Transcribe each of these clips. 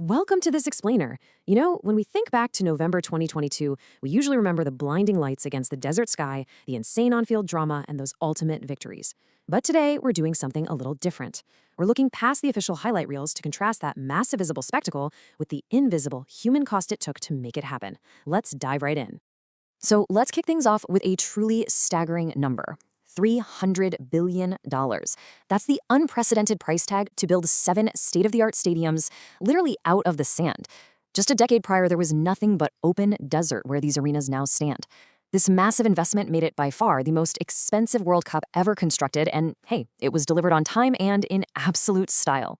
Welcome to this explainer. When we think back to November 2022, we usually remember the blinding lights against the desert sky, the insane on-field drama, and those ultimate victories. But today, we're doing something a little different. We're looking past the official highlight reels to contrast that massive visible spectacle with the invisible human cost it took to make it happen. Let's dive right in. So let's kick things off with a truly staggering number. $300 billion. That's the unprecedented price tag to build 7 state-of-the-art stadiums literally out of the sand. Just a decade prior, there was nothing but open desert where these arenas now stand. This massive investment made it by far the most expensive World Cup ever constructed, and hey, it was delivered on time and in absolute style.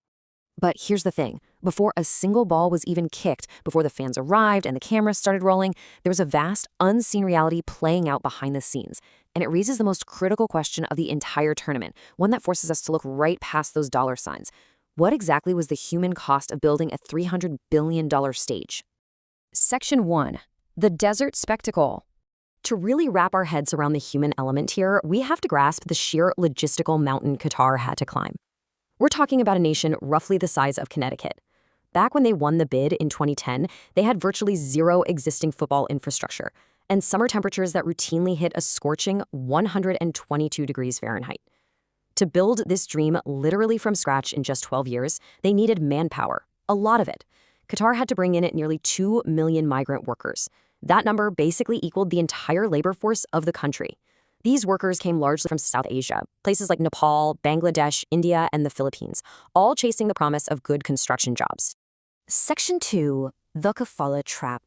But here's the thing. Before a single ball was even kicked, before the fans arrived and the cameras started rolling, there was a vast, unseen reality playing out behind the scenes. And it raises the most critical question of the entire tournament, one that forces us to look right past those dollar signs. What exactly was the human cost of building a $300 billion stage? Section 1. The Desert Spectacle. To really wrap our heads around the human element here, we have to grasp the sheer logistical mountain Qatar had to climb. We're talking about a nation roughly the size of Connecticut. Back when they won the bid in 2010, they had virtually zero existing football infrastructure and summer temperatures that routinely hit a scorching 122 degrees Fahrenheit. To build this dream literally from scratch in just 12 years, they needed manpower, a lot of it. Qatar had to bring in nearly 2 million migrant workers. That number basically equaled the entire labor force of the country. These workers came largely from South Asia, places like Nepal, Bangladesh, India, and the Philippines, all chasing the promise of good construction jobs. Section 2. The kafala trap.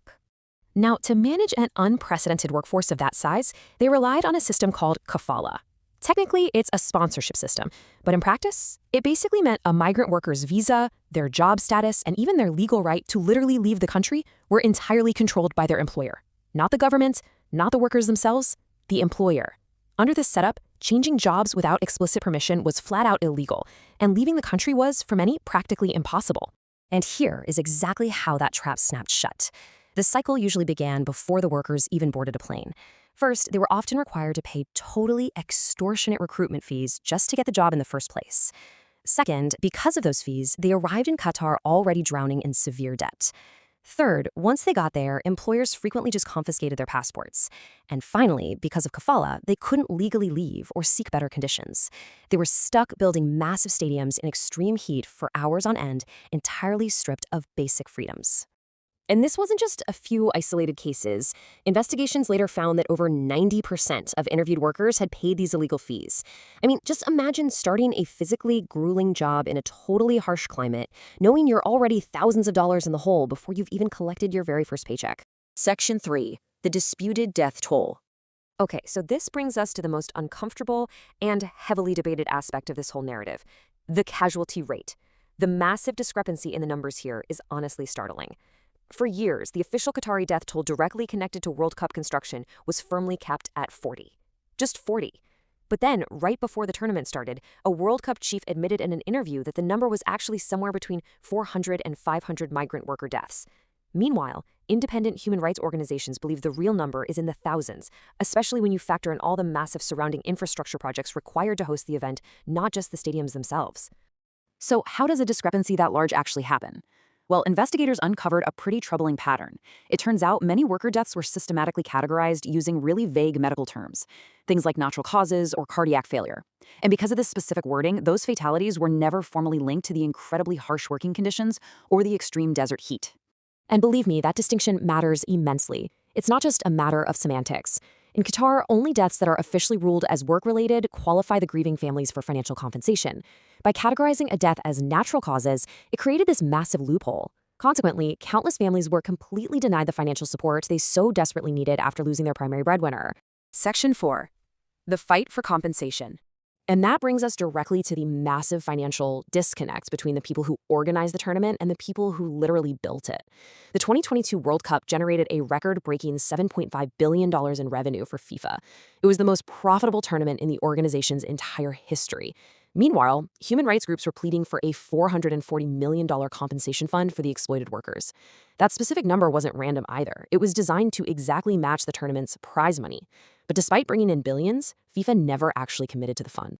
Now, to manage an unprecedented workforce of that size, they relied on a system called kafala. Technically, it's a sponsorship system, but in practice, it basically meant a migrant worker's visa, their job status, and even their legal right to literally leave the country were entirely controlled by their employer. Not the government, not the workers themselves, the employer. Under this setup, changing jobs without explicit permission was flat out illegal, and leaving the country was, for many, practically impossible. And here is exactly how that trap snapped shut. The cycle usually began before the workers even boarded a plane. First, they were often required to pay totally extortionate recruitment fees just to get the job in the first place. Second, because of those fees, they arrived in Qatar already drowning in severe debt. Third, once they got there, employers frequently just confiscated their passports. And finally, because of kafala, they couldn't legally leave or seek better conditions. They were stuck building massive stadiums in extreme heat for hours on end, entirely stripped of basic freedoms. And this wasn't just a few isolated cases. Investigations later found that over 90% of interviewed workers had paid these illegal fees. I mean, just imagine starting a physically grueling job in a totally harsh climate, knowing you're already thousands of dollars in the hole before you've even collected your very first paycheck. Section 3. The disputed death toll. Okay, so this brings us to the most uncomfortable and heavily debated aspect of this whole narrative, the casualty rate. The massive discrepancy in the numbers here is honestly startling. For years, the official Qatari death toll directly connected to World Cup construction was firmly capped at 40. Just 40. But then, right before the tournament started, a World Cup chief admitted in an interview that the number was actually somewhere between 400 and 500 migrant worker deaths. Meanwhile, independent human rights organizations believe the real number is in the thousands, especially when you factor in all the massive surrounding infrastructure projects required to host the event, not just the stadiums themselves. So how does a discrepancy that large actually happen? Well, investigators uncovered a pretty troubling pattern. It turns out many worker deaths were systematically categorized using really vague medical terms, things like natural causes or cardiac failure. And because of this specific wording, those fatalities were never formally linked to the incredibly harsh working conditions or the extreme desert heat. And believe me, that distinction matters immensely. It's not just a matter of semantics. In Qatar, only deaths that are officially ruled as work-related qualify the grieving families for financial compensation. By categorizing a death as natural causes, it created this massive loophole. Consequently, countless families were completely denied the financial support they so desperately needed after losing their primary breadwinner. Section 4. The fight for compensation. And that brings us directly to the massive financial disconnect between the people who organized the tournament and the people who literally built it. The 2022 World Cup generated a record-breaking $7.5 billion in revenue for FIFA. It was the most profitable tournament in the organization's entire history. Meanwhile, human rights groups were pleading for a $440 million compensation fund for the exploited workers. That specific number wasn't random either. It was designed to exactly match the tournament's prize money. But despite bringing in billions, FIFA never actually committed to the fund.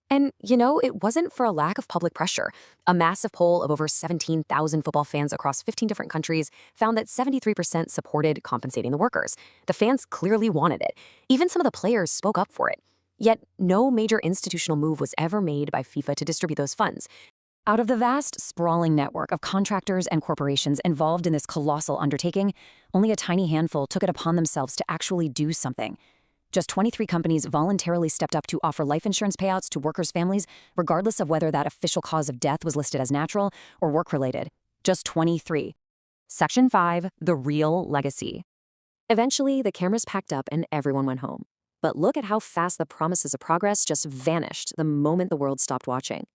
And, it wasn't for a lack of public pressure. A massive poll of over 17,000 football fans across 15 different countries found that 73% supported compensating the workers. The fans clearly wanted it. Even some of the players spoke up for it. Yet, no major institutional move was ever made by FIFA to distribute those funds. Out of the vast, sprawling network of contractors and corporations involved in this colossal undertaking, only a tiny handful took it upon themselves to actually do something. Just 23 companies voluntarily stepped up to offer life insurance payouts to workers' families, regardless of whether that official cause of death was listed as natural or work-related. Just 23. Section 5, the real legacy. Eventually, the cameras packed up and everyone went home. But look at how fast the promises of progress just vanished the moment the world stopped watching.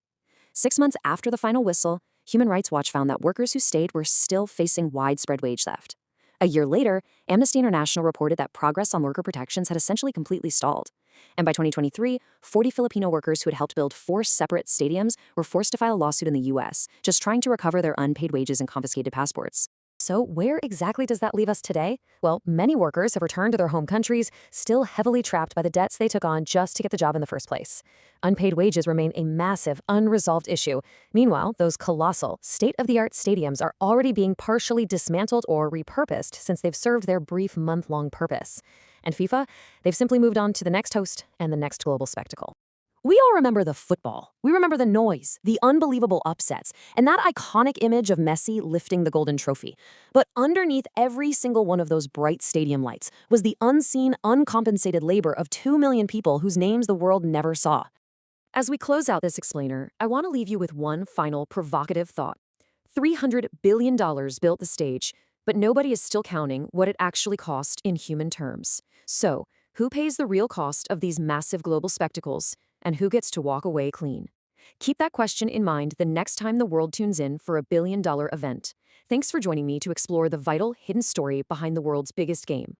6 months after the final whistle, Human Rights Watch found that workers who stayed were still facing widespread wage theft. A year later, Amnesty International reported that progress on worker protections had essentially completely stalled. And by 2023, 40 Filipino workers who had helped build 4 separate stadiums were forced to file a lawsuit in the U.S., just trying to recover their unpaid wages and confiscated passports. So where exactly does that leave us today? Well, many workers have returned to their home countries, still heavily trapped by the debts they took on just to get the job in the first place. Unpaid wages remain a massive, unresolved issue. Meanwhile, those colossal, state-of-the-art stadiums are already being partially dismantled or repurposed since they've served their brief month-long purpose. And FIFA, they've simply moved on to the next host and the next global spectacle. We all remember the football. We remember the noise, the unbelievable upsets, and that iconic image of Messi lifting the golden trophy. But underneath every single one of those bright stadium lights was the unseen, uncompensated labor of 2 million people whose names the world never saw. As we close out this explainer, I want to leave you with one final provocative thought. $300 billion built the stage, but nobody is still counting what it actually cost in human terms. So, who pays the real cost of these massive global spectacles? And who gets to walk away clean? Keep that question in mind the next time the world tunes in for a billion-dollar event. Thanks for joining me to explore the vital, hidden story behind the world's biggest game.